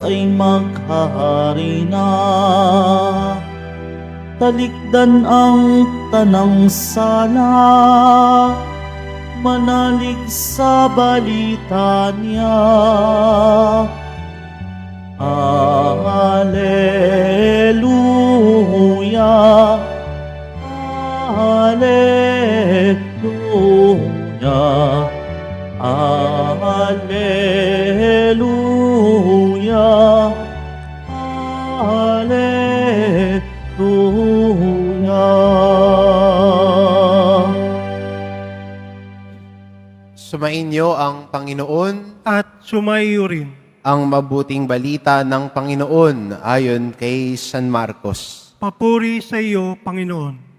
ay maghahari na. Talikdan ang tanang sala, manalig sa balita niya. Alleluia, Alleluia, Alleluia, Alleluia. Sumainyo ang Panginoon, at sumaiyo rin. ang mabuting balita ng Panginoon ayon kay San Marcos. Papuri sa iyo, Panginoon.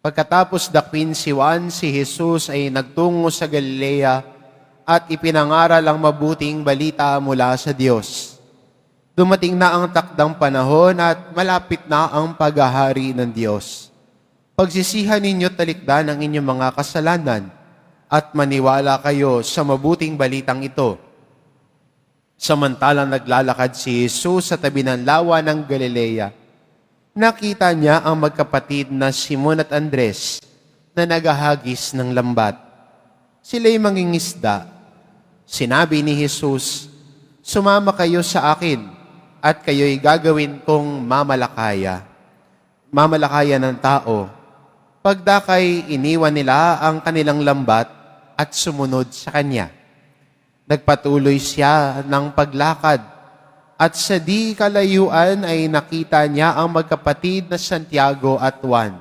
Pagkatapos dakwin si Juan, si Jesus ay nagtungo sa Galilea at ipinangaral ang mabuting balita mula sa Diyos. Dumating na ang takdang panahon at malapit na ang paghahari ng Diyos. Pagsisihan ninyo talikdan ang inyong mga kasalanan at maniwala kayo sa mabuting balitang ito. Samantalang naglalakad si Jesus sa tabi ng lawa ng Galilea, nakita niya ang magkapatid na Simon at Andres na naghahagis ng lambat. Sila'y mangingisda. Sinabi ni Jesus, "Sumama kayo sa akin at kayo'y gagawin kong mamalakaya." Mamalakaya ng tao. Pagdakay, iniwan nila ang kanilang lambat at sumunod sa Kanya. Nagpatuloy siya ng paglakad at sa di kalayuan ay nakita niya ang magkapatid na Santiago at Juan,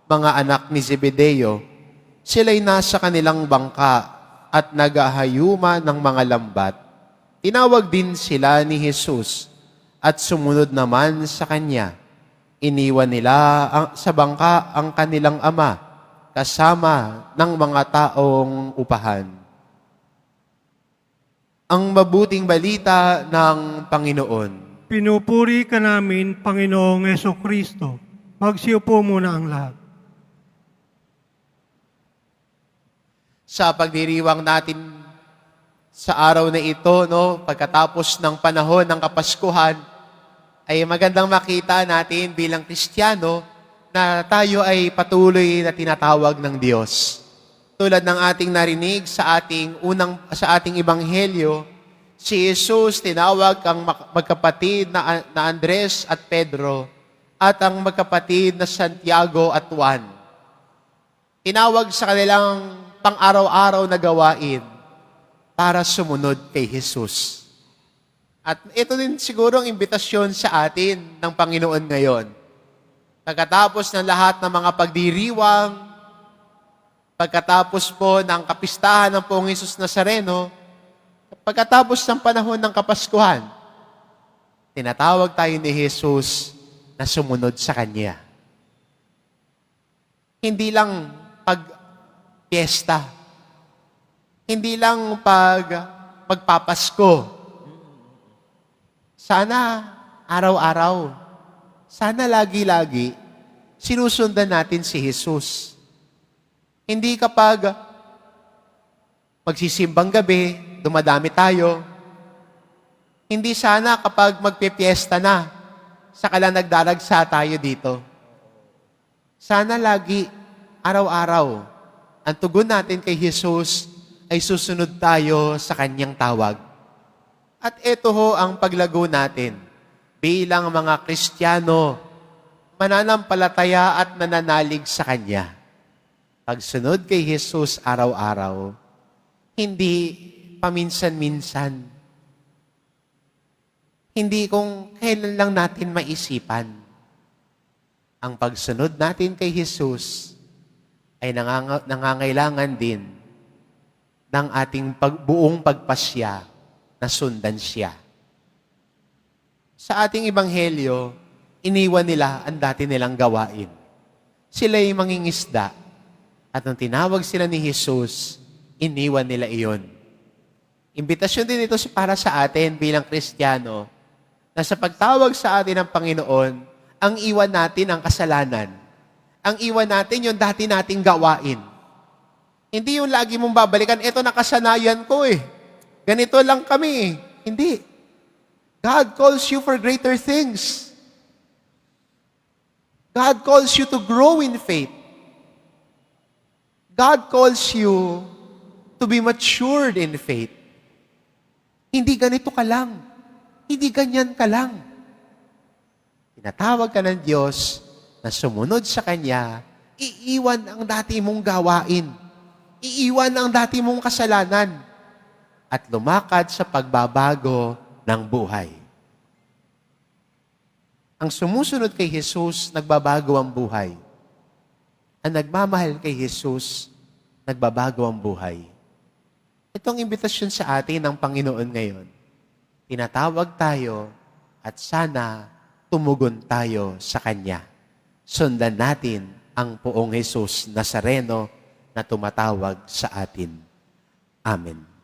mga anak ni Zebedeo. Sila'y nasa kanilang bangka at naghahayuma ng mga lambat. Tinawag din sila ni Jesus at sumunod naman sa Kanya. Iniwan nila sa bangka ang kanilang ama kasama ng mga taong upahan. Ang mabuting balita ng Panginoon. Pinupuri ka namin, Panginoong Jesucristo. Magsiupo muna ang lahat. Sa pagdiriwang natin sa araw na ito, pagkatapos ng panahon ng Kapaskuhan, ay magandang makita natin bilang Kristiyano na tayo ay patuloy na tinatawag ng Diyos. Tulad ng ating narinig sa ating ebanghelyo, si Jesus tinawag ang magkapatid na Andres at Pedro at ang magkapatid na Santiago at Juan. Tinawag sa kanilang pang-araw-araw na gawain para sumunod kay Jesus. At ito din siguro ang imbitasyon sa atin ng Panginoon ngayon. Pagkatapos ng lahat ng mga pagdiriwang, pagkatapos po ng kapistahan ng Poong Hesus Nazareno, pagkatapos ng panahon ng Kapaskuhan, tinatawag tayo ni Jesus na sumunod sa Kanya. Hindi lang pag-piesta, hindi lang magpapasko. Sana araw-araw, sana lagi-lagi, sinusundan natin si Jesus. Hindi kapag magsisimbang gabi, dumadami tayo. Hindi sana kapag magpipiesta na, saka lang nagdaragsa tayo dito. Sana lagi, araw-araw, ang tugon natin kay Jesus ay susunod tayo sa Kanyang tawag. At ito ho ang paglago natin bilang mga Kristiyano, mananampalataya at nananalig sa Kanya. Pagsunod kay Jesus araw-araw, hindi paminsan-minsan. Hindi kung kailan lang natin maisipan. Ang pagsunod natin kay Jesus ay nangangailangan din ng ating buong pagpasya na sundan siya. Sa ating ebanghelyo, iniwan nila ang dati nilang gawain. Sila'y mangingisda. At nung tinawag sila ni Jesus, iniwan nila iyon. Imbitasyon din ito para sa atin bilang Kristiyano na sa pagtawag sa atin ng Panginoon, ang iwan natin ang kasalanan. Ang iwan natin yung dati nating gawain. Hindi yung lagi mong babalikan, ito nakasanayan ko eh. ganito lang kami. Hindi. God calls you for greater things. God calls you to grow in faith. God calls you to be matured in faith. Hindi ganito ka lang. Hindi ganyan ka lang. Tinatawag ka ng Diyos na sumunod sa Kanya, iiwan ang dati mong gawain. Iiwan ang dati mong kasalanan. At lumakad sa pagbabago ng buhay. Ang sumusunod kay Jesus, nagbabago ang buhay. Ang nagmamahal kay Jesus, nagbabago ang buhay. Itong imbitasyon sa atin ng Panginoon ngayon. Tinatawag tayo at sana tumugon tayo sa Kanya. Sundan natin ang poong Jesus Nazareno na tumatawag sa atin. Amen.